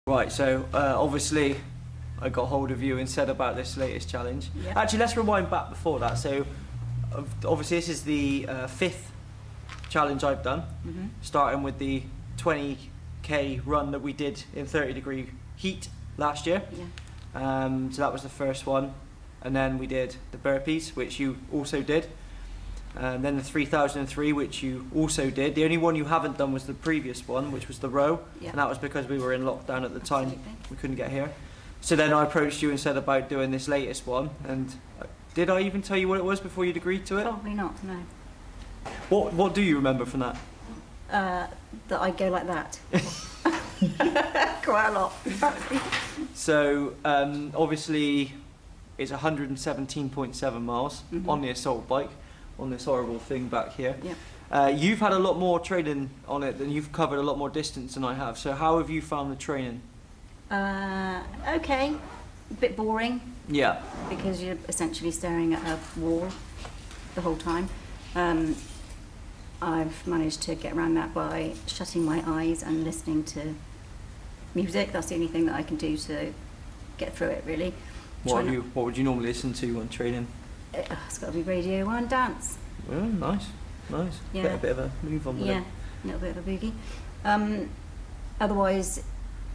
Right, so obviously I got hold of you and said about this latest challenge. Yeah. Actually, let's rewind back before that. So obviously this is the fifth challenge I've done, starting with the 20k run that we did in 30-degree heat last year. Yeah. So that was the first one, and then we did the burpees, which you also did. And then the 3003, which you also did. The only one you haven't done was the previous one, which was the row, Yeah. and that was because we were in lockdown at the time. Absolutely. We couldn't get here. So then I approached you and said about doing this latest one. And did I even tell you what it was before you'd agreed to it? Probably not, no. What do you remember from that? That I go like that. Quite a lot. So obviously it's 117.7 miles on the assault bike, on this horrible thing back here. Yeah. You've had a lot more training on it, and you've covered a lot more distance than I have. So how have you found the training? Okay. A bit boring Yeah. because you're essentially staring at a wall the whole time. I've managed to get around that by shutting my eyes and listening to music. That's the only thing that I can do to get through it, really. What would you normally listen to on training? It's got to be Radio 1 dance. Oh, nice, nice. Yeah. A bit of a move on with Yeah, it. a little bit of a boogie. Otherwise,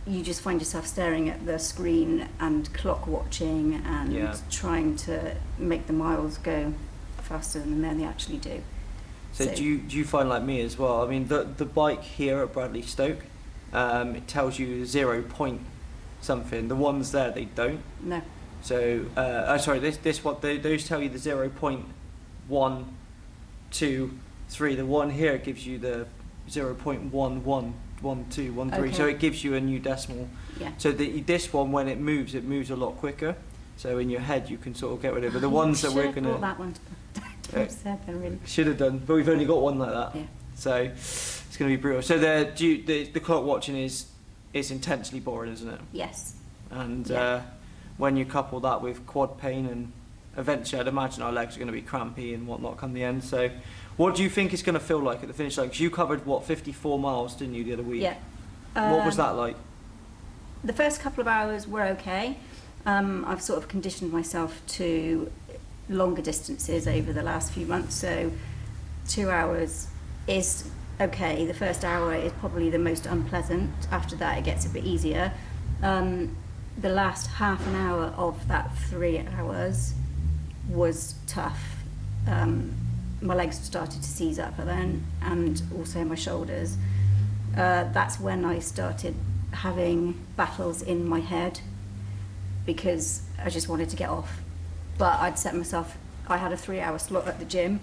you just find yourself staring at the screen and clock watching and Yeah. trying to make the miles go faster than they actually do. So do you find like me as well? I mean, the bike here at Bradley Stoke, it tells you 0 point something. The ones there, they don't. No. So, sorry, this one, those tell you the 0.1, 2, 3. The one here gives you the 0.11, 1, 2, 1, 3. Okay. So it gives you a new decimal. Yeah. So this one, when it moves a lot quicker. So in your head, you can sort of get rid of it. But the ones that we're gonna that one. Said then, really. should have done, but we've only got one like that. Yeah. So it's going to be brutal. So the clock watching is intensely boring, isn't it? Yes. And Yeah. when you couple that with quad pain, and eventually I'd imagine our legs are going to be crampy and whatnot come the end. So what do you think it's going to feel like at the finish line? 'Cause you covered, what, 54 miles, didn't you, the other week? Yeah. What was that like? The first couple of hours were okay. I've sort of conditioned myself to longer distances over the last few months, so 2 hours is okay. The first hour is probably the most unpleasant. After that it gets a bit easier. The last half an hour of that 3 hours was tough. My legs started to seize up then, and also my shoulders. That's when I started having battles in my head because I just wanted to get off. But I'd set myself, I had a 3-hour slot at the gym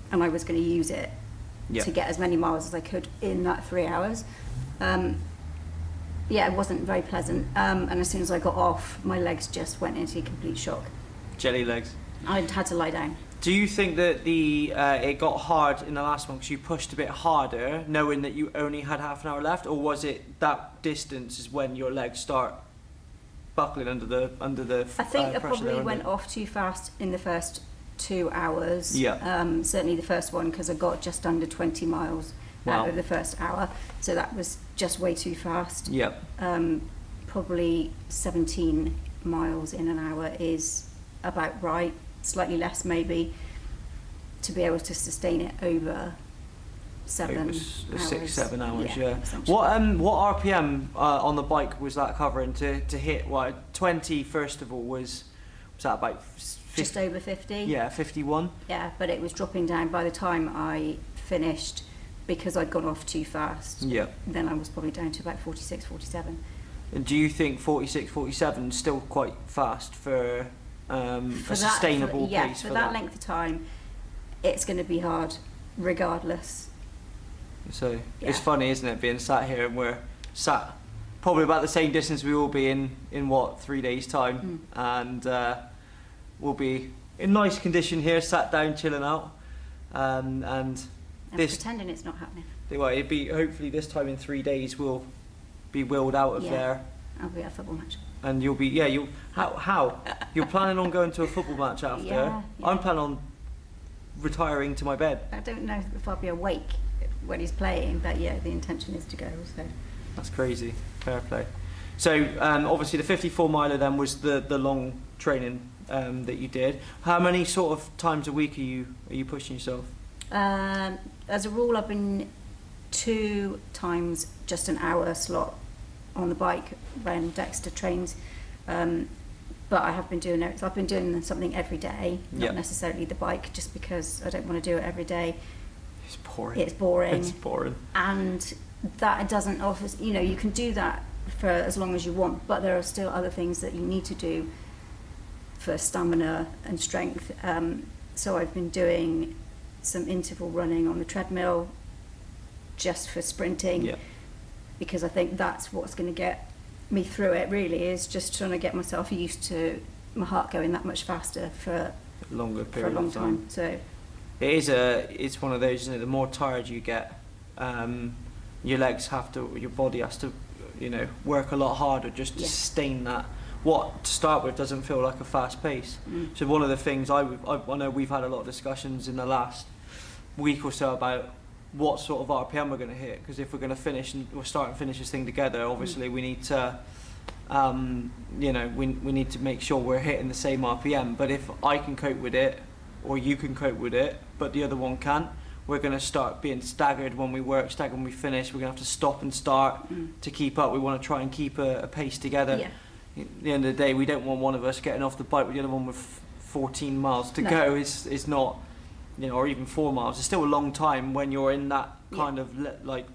and I was going to use it to get as many miles as I could in that 3 hours. Yeah, it wasn't very pleasant. And as soon as I got off, my legs just went into complete shock. Jelly legs. I had to lie down. Do you think that it got hard in the last one because you pushed a bit harder, knowing that you only had half an hour left, or was it that distance is when your legs start buckling under the I think I pressure probably there, went off too fast in the first 2 hours. Yeah. Certainly the first one, because I got just under 20 miles out Wow. of the first hour, so that was just way too fast. Yeah. Probably 17 miles in an hour is about right, slightly less maybe, to be able to sustain it over 7 hours. 6, 7 hours, yeah. essentially. What RPM on the bike was that covering to hit? What 20 first of all was that about 50? Just over 50. Yeah, 51. Yeah, but it was dropping down by the time I finished because I'd gone off too fast. Yeah. Then I was probably down to about 46, 47. And do you think 46, 47 is still quite fast for a sustainable pace? For that length of time, it's going to be hard regardless. So it's funny, isn't it, being sat here and we're sat probably about the same distance we will be in what, 3 days time, and we'll be in nice condition here, sat down, chilling out, and this pretending it's not happening. well, it'd be hopefully this time in 3 days we'll be willed out of there, I'll be at a football match. and you'll be how you're planning on going to a football match after? Yeah. I'm planning on retiring to my bed. I don't know if I'll be awake when he's playing, but yeah, the intention is to go. So That's crazy. Fair play. So obviously the 54 miler then was the long training that you did. How many sort of times a week are you pushing yourself? As a rule, I've been 2 times just an hour slot on the bike when Dexter trains. But I have been doing it. So I've been doing something every day, not necessarily the bike, just because I don't want to do it every day. It's boring. It's boring. It's boring. And that doesn't offer, you know, you can do that for as long as you want, but there are still other things that you need to do for stamina and strength. So I've been doing some interval running on the treadmill just for sprinting, because I think that's what's going to get me through it, really, is just trying to get myself used to my heart going that much faster for a longer period for a long of time. So it's one of those, isn't it? The more tired you get, your body has to, you know, work a lot harder just to sustain that. What to start with doesn't feel like a fast pace. So one of the things I know we've had a lot of discussions in the last week or so about what sort of RPM we're going to hit, because if we're going to finish and we'll start and finish this thing together, obviously we need to you know, we need to make sure we're hitting the same RPM. But if I can cope with it, or you can cope with it, but the other one can't, we're going to start being staggered when we work, staggered when we finish. We're going to have to stop and start to keep up. We want to try and keep a pace together. At the end of the day, we don't want one of us getting off the bike with the other one with 14 miles to go. It's not, you know, or even 4 miles. It's still a long time when you're in that kind of like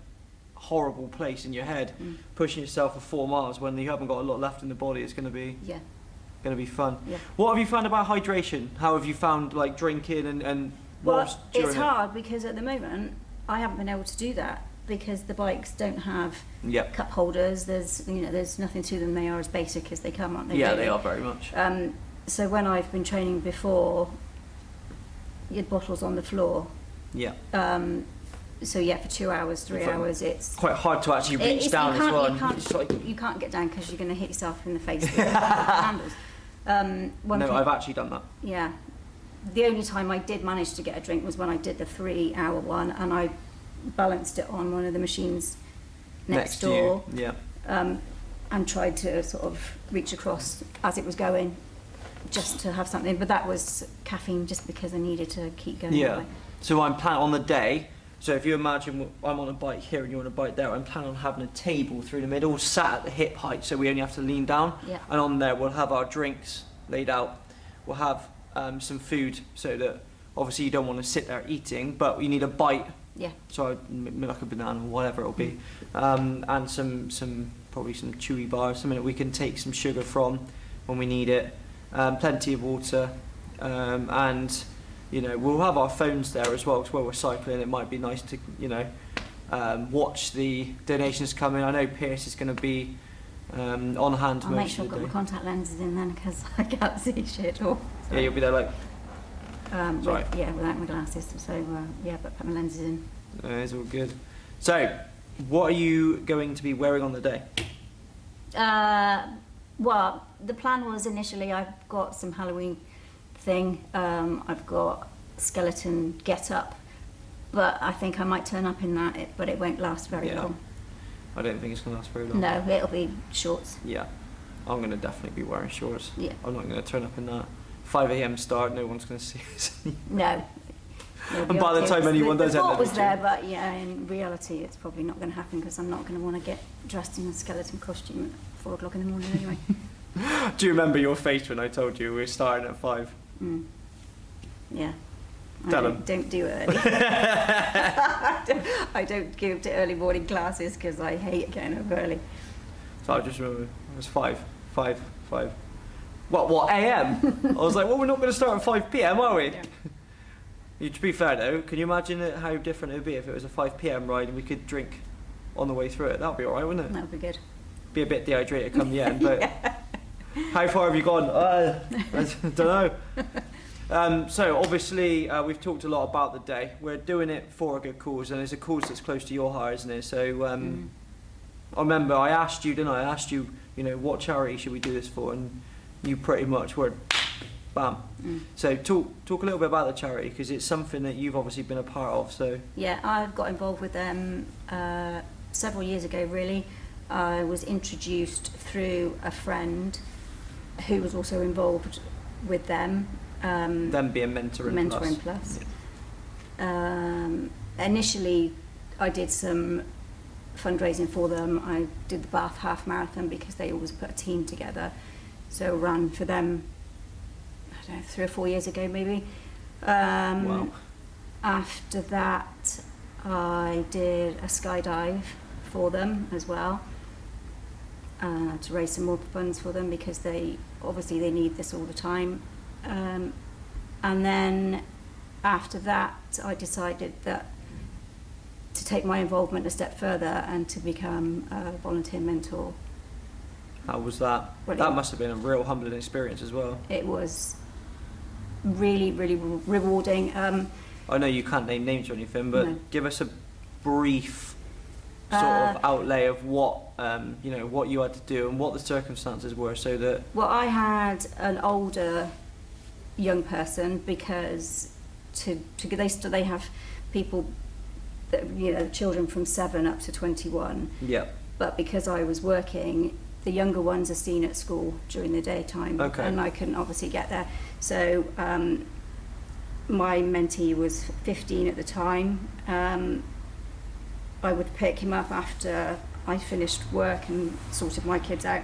horrible place in your head, pushing yourself for 4 miles when you haven't got a lot left in the body. It's going to be fun. What have you found about hydration? How have you found like drinking and well, it's hard because at the moment I haven't been able to do that because the bikes don't have cup holders. There's nothing to them. They are as basic as they come, aren't they? Yeah, really? They are very much. So when I've been training before, you had bottles on the floor. So for 2 hours, 3 hours, it's quite hard to actually reach down as well. You can't get down because you're going to hit yourself in the face with the handles. I've actually done that. Yeah. The only time I did manage to get a drink was when I did the 3 hour one, and I balanced it on one of the machines next door. To you. And tried to sort of reach across as it was going, just to have something. But that was caffeine, just because I needed to keep going. Yeah. So I'm planning on the day. So if you imagine I'm on a bike here and you're on a bike there, I'm planning on having a table through the middle, sat at the hip height, so we only have to lean down. And on there we'll have our drinks laid out. We'll have some food, so that obviously you don't want to sit there eating, but you need a bite. So like a banana or whatever it'll be, and some probably some chewy bars, something that we can take some sugar from when we need it. Plenty of water, and you know, we'll have our phones there as well, because while we're cycling it might be nice to, you know, watch the donations come in. I know Pierce is going to be on hand. I'll make sure I've got my contact lenses in then, because I can't see shit. Or yeah, you'll be there like without my glasses, so but put my lenses in. It's all good. So what are you going to be wearing on the day? Well, the plan was initially I've got some Halloween thing, I've got skeleton get up, but I think I might turn up in that, but it won't last very long. I don't think it's going to last very long. No, it'll be shorts. Yeah, I'm going to definitely be wearing shorts. Yeah. I'm not going to turn up in that. 5 AM start, no one's going to see us. No. And by the time anyone does end up, the thought was there, but in reality it's probably not going to happen, because I'm not going to want to get dressed in a skeleton costume at 4 o'clock in the morning anyway. Do you remember your face when I told you we were starting at 5? Yeah. Don't do it early. I don't go to early morning classes because I hate getting up early. So I just remember it was 5. What AM? I was like, well, we're not going to start at 5 PM, are we? Yeah. To be fair though, can you imagine how different it would be if it was a 5 PM ride and we could drink on the way through it? That would be alright, wouldn't it? That would be good. Be a bit dehydrated come the end, but how far have you gone? I don't know. So obviously we've talked a lot about the day. We're doing it for a good cause, and it's a cause that's close to your heart, isn't it? So I remember I asked you, didn't I? I asked you, you know, what charity should we do this for, and you pretty much were bam. So talk a little bit about the charity, because it's something that you've obviously been a part of. So yeah, I got involved with them several years ago, really. I was introduced through a friend who was also involved with them. Them being Mentoring Plus. Yeah. Initially, I did some fundraising for them. I did the Bath Half Marathon because they always put a team together. So ran for them, I don't know, 3 or 4 years ago maybe. Wow. After that, I did a skydive for them as well, to raise some more funds for them because they need this all the time. And then after that, I decided that to take my involvement a step further and to become a volunteer mentor. How was that? That must have been a real humbling experience as well. It was really, really rewarding. I know you can't name names or anything, but No. give us a brief sort of outlay of what what you had to do and what the circumstances were, so that. Well, I had an older young person because they have people that, children from 7 up to 21. Yeah. But because I was working, the younger ones are seen at school during the daytime, Okay. and I couldn't obviously get there. So my mentee was 15 at the time. I would pick him up after I finished work and sorted my kids out.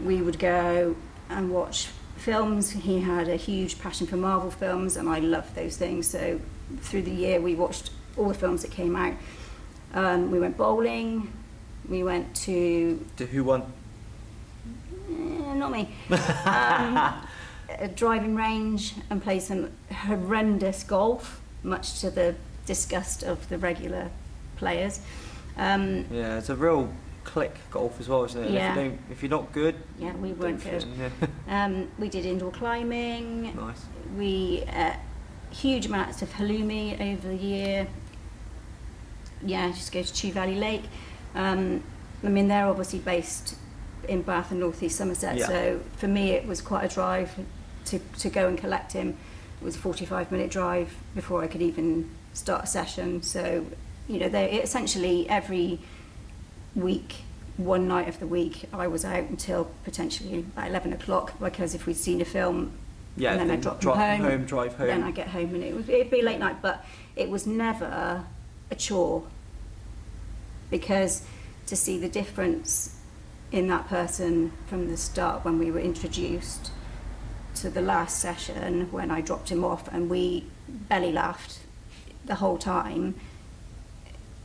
We would go and watch films. He had a huge passion for Marvel films, and I loved those things. So through the year, we watched all the films that came out. We went bowling. We went to Who won? not me. A driving range and played some horrendous golf, much to the disgust of the regular players. Yeah, it's a real click golf as well, isn't it? Yeah. If you're not good. Yeah, we weren't good. Yeah. We did indoor climbing. Nice. We huge amounts of halloumi over the year. Yeah, just go to Chew Valley Lake. They're obviously based in Bath and North East Somerset, Yeah. so for me it was quite a drive to go and collect him. It was a 45-minute drive before I could even start a session. So, they essentially every week, one night of the week, I was out until potentially about 11 o'clock, because if we'd seen a film, Yeah, and then I dropped him home, drive home. then I get home, and it'd be late night, but it was never a chore, because to see the difference in that person from the start when we were introduced to the last session when I dropped him off and we belly laughed the whole time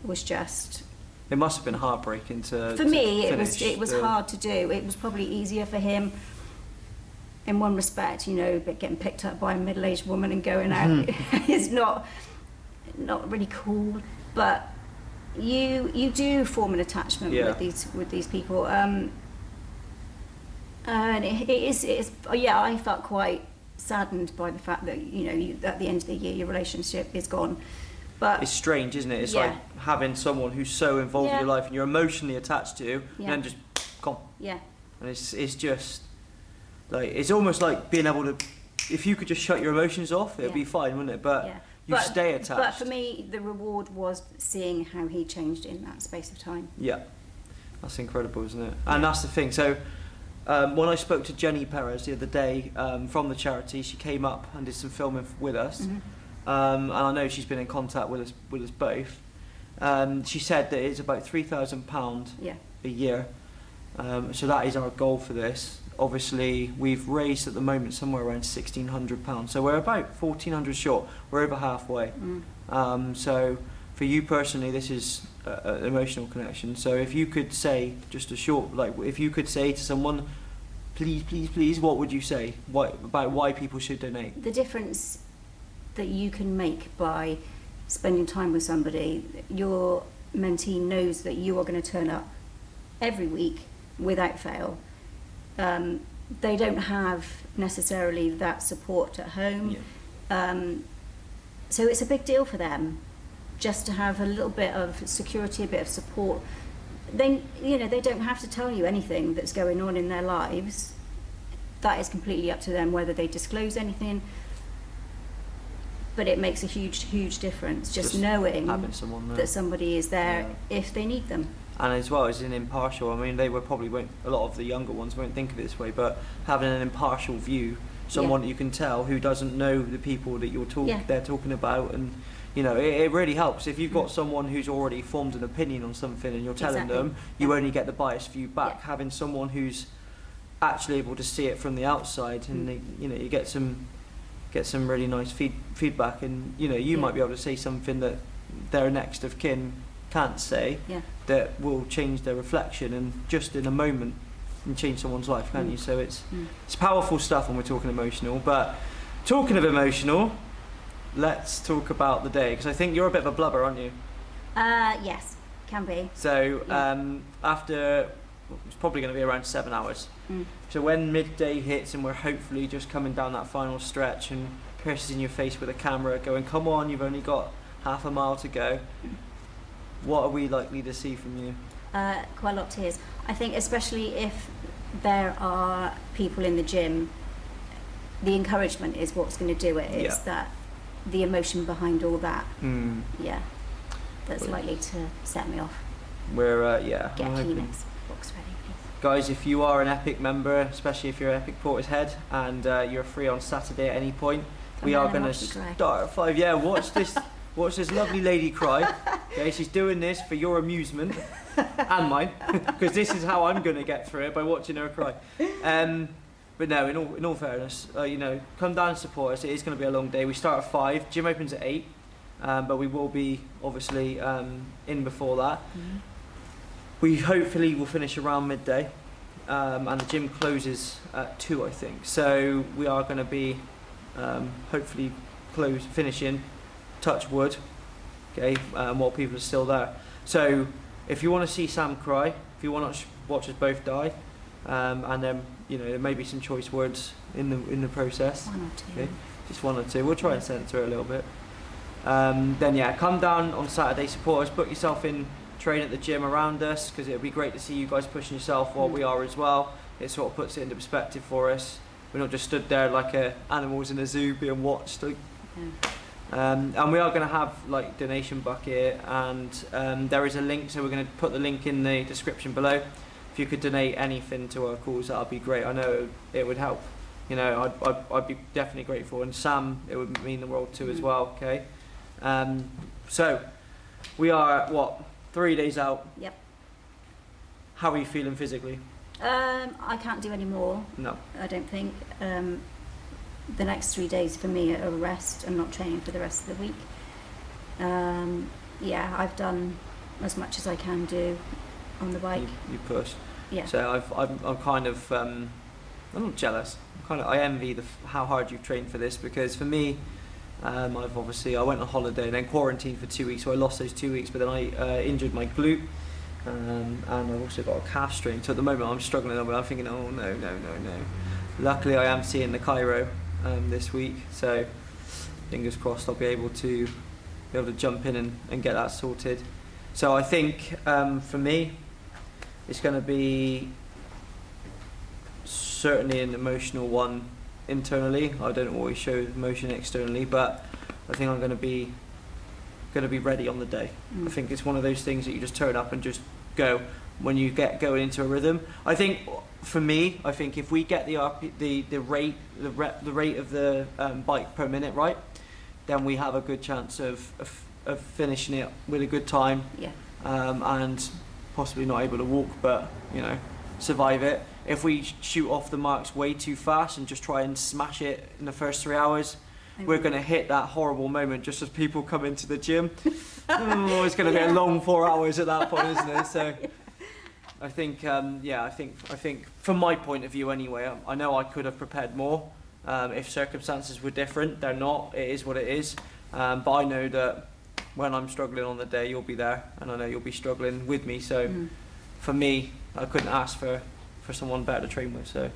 was just. It must have been heartbreaking to. For me, it was hard to do. It was probably easier for him in one respect, but getting picked up by a middle-aged woman and going out is not really cool. But you do form an attachment with these people, and it is I felt quite saddened by the fact that at the end of the year your relationship is gone. But it's strange, isn't it? It's like having someone who's so involved in your life and you're emotionally attached to, and then just gone. Yeah. And it's just like, it's almost like being able to, if you could just shut your emotions off, it'd be fine, wouldn't it? But you stay attached. But for me, the reward was seeing how he changed in that space of time. Yeah, that's incredible, isn't it? And that's the thing. So when I spoke to Jenny Perez the other day from the charity, she came up and did some filming with us. Mm-hmm. And I know she's been in contact with us both. She said that it's about £3,000 a year. So that is our goal for this. Obviously, we've raised at the moment somewhere around £1,600. So we're about 1,400 short. We're over halfway. So for you personally, this is an emotional connection. So if you could say just a short, if you could say to someone, please, please, please, what would you say about why people should donate? The difference that you can make by spending time with somebody. Your mentee knows that you are going to turn up every week without fail. They don't have necessarily that support at home. So it's a big deal for them just to have a little bit of security, a bit of support. They don't have to tell you anything that's going on in their lives. That is completely up to them whether they disclose anything. But it makes a huge, huge difference just knowing having someone there. that somebody is there if they need them. and as well as an impartial. I mean, they were probably won't. A lot of the younger ones won't think of it this way, but having an impartial view, someone that you can tell who doesn't know the people that they're talking about, and you know, it really helps if you've got someone who's already formed an opinion on something and you're telling them, you only get the biased view back. Having someone who's actually able to see it from the outside, and they, you know, you get some really nice feedback, and you know, you might be able to say something that their next of kin can't say, that will change their reflection and just in a moment and change someone's life, can't you? So it's powerful stuff when we're talking emotional. But talking of emotional, let's talk about the day, because I think you're a bit of a blubber, aren't you? Yes, can be. So after, it's probably going to be around 7 hours. So when midday hits and we're hopefully just coming down that final stretch and Pierce is in your face with a camera going, come on, you've only got half a mile to go, what are we likely to see from you? Quite a lot of tears. I think especially if there are people in the gym, the encouragement is what's going to do it. It's that the emotion behind all that. That's likely to set me off. We're get Kleenex box ready, please. Guys, if you are an Epic member, especially if you're Epic Portishead and you're free on Saturday at any point, we are going to start at 5. Yeah, watch this lovely lady cry. Okay, she's doing this for your amusement and mine, because this is how I'm going to get through it, by watching her cry. But no, in all fairness, you know, come down and support us. It is going to be a long day. We start at 5. Gym opens at 8, but we will be obviously in before that. We hopefully will finish around midday, and the gym closes at 2, I think. So we are going to be hopefully finishing, touch wood, okay, while people are still there. So if you want to see Sam cry, if you want to watch us both die, and then, you know, there may be some choice words in the process. 1 or 2. Okay? Just 1 or 2. We'll try and censor it a little bit. Then yeah, come down on Saturday, support us, book yourself in, train at the gym around us, because it'll be great to see you guys pushing yourself while we are as well. It sort of puts it into perspective for us. We're not just stood there like animals in a zoo being watched. And we are going to have like donation bucket, and there is a link, so we're going to put the link in the description below. If you could donate anything to our cause, that would be great. I know it would help. You know, I'd be definitely grateful, and Sam, it would mean the world to as well. Okay, so we are what, 3 days out? Yep. How are you feeling physically? I can't do any more. No. I don't think. The next 3 days for me are a rest. I'm not training for the rest of the week. Yeah, I've done as much as I can do on the bike. You pushed. Yeah. So I'm kind of I'm not jealous. I envy how hard you've trained for this, because for me, I went on holiday and then quarantined for 2 weeks, so I lost those 2 weeks. But then I injured my glute, and I've also got a calf strain. So at the moment I'm struggling a little bit. I'm thinking, oh no. Luckily I am seeing the chiro this week, so fingers crossed I'll be able to jump in and get that sorted. So I think for me, it's going to be certainly an emotional one internally. I don't always show emotion externally, but I think I'm going to be ready on the day. I think it's one of those things that you just turn up and just go when you get going into a rhythm. I think for me, if we get the rate of the bike per minute right, then we have a good chance of finishing it with a good time. Yeah. And possibly not able to walk, but you know, survive it. If we shoot off the marks way too fast and just try and smash it in the first 3 hours, we're going to hit that horrible moment just as people come into the gym. It's going to be a long 4 hours at that point, isn't it? So I think, I think from my point of view anyway, I know I could have prepared more if circumstances were different. They're not. It is what it is. But I know that when I'm struggling on the day, you'll be there, and I know you'll be struggling with me. So for me, I couldn't ask for someone better to train with. So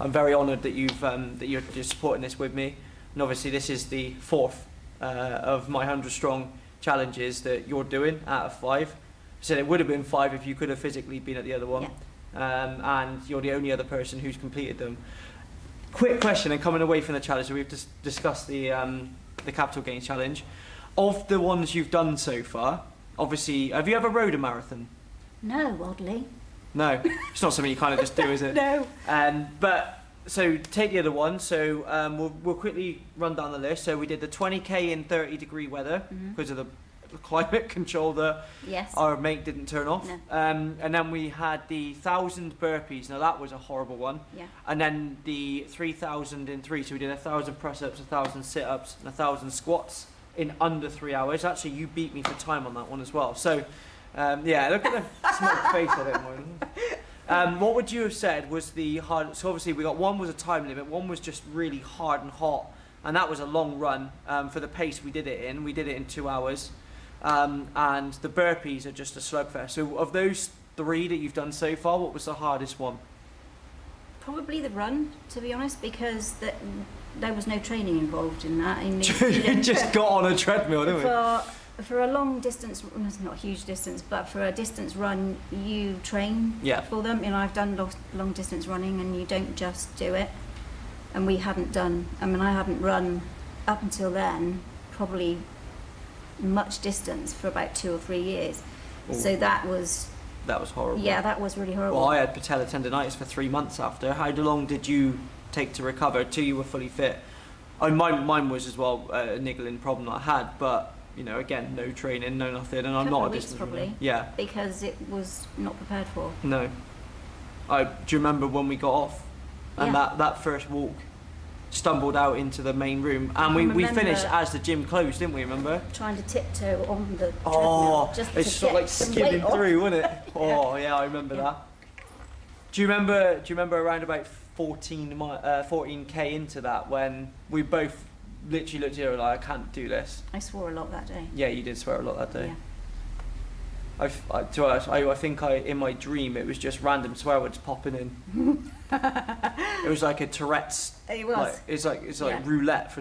I'm very honoured that you're supporting this with me. And obviously this is the 4th of my 100 strong challenges that you're doing out of 5. So it would have been 5 if you could have physically been at the other one. Yeah. And you're the only other person who's completed them. Quick question, and coming away from the challenge, we've just discussed the Capital Gains Challenge. Of the ones you've done so far, obviously, have you ever rode a marathon? No, oddly. No, it's not something you kind of just do, is it? No. But so take the other one. So we'll quickly run down the list. So we did the 20k in 30-degree weather because of the climate control that Yes. our mate didn't turn off. No. And then we had the 1,000 burpees. Now that was a horrible one. Yeah. And then the 3,000 in 3. So we did 1,000 press-ups, 1,000 sit-ups, and 1,000 squats in under 3 hours. Actually, you beat me for time on that one as well. So yeah, look at the smug face of it. What would you have said was the hard? So obviously we got one was a time limit, one was just really hard and hot, and that was a long run for the pace we did it in. We did it in 2 hours, and the burpees are just a slugfest. So of those 3 that you've done so far, what was the hardest one? Probably the run, to be honest, because there was no training involved in that. You just got on a treadmill, didn't we? For a long distance, well, it's not a huge distance, but for a distance run, you train for them. You know, I've done long distance running, and you don't just do it. And we hadn't done. I mean, I hadn't run up until then, probably much distance for about 2 or 3 years. Ooh. So that was horrible. Yeah, that was really horrible. Well, I had patella tendonitis for 3 months after. How long did you take to recover till you were fully fit? Mine was as well a niggling problem that I had, but you know, again, no training, no nothing, and I'm not a distance runner. Probably. Yeah. Because it was not prepared for. No. Do you remember when we got off and that first walk? Stumbled out into the main room, and we finished as the gym closed, didn't we? Remember? Trying to tiptoe on the treadmill just to it's sort of like skimming through, wasn't it? Oh yeah, I remember that. Do you remember around about 14k into that when we both literally looked at each other like, I can't do this? I swore a lot that day. Yeah, you did swear a lot that day. Yeah. I think in my dream it was just random swear words popping in. It was like a Tourette's. It was. It's like roulette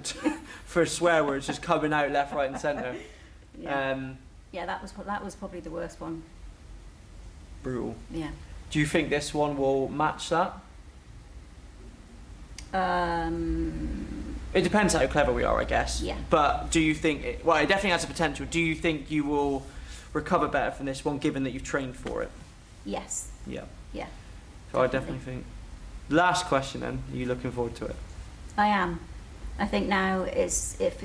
for swear words just coming out left, right, and centre. Yeah. That was probably the worst one. Brutal. Yeah. Do you think this one will match that? It depends how clever we are, I guess. Yeah. But do you think it definitely has the potential. Do you think you will recover better from this one, given that you've trained for it? Yes. Yeah. Yeah. So I definitely think. Last question then. Are you looking forward to it? I am. I think now is if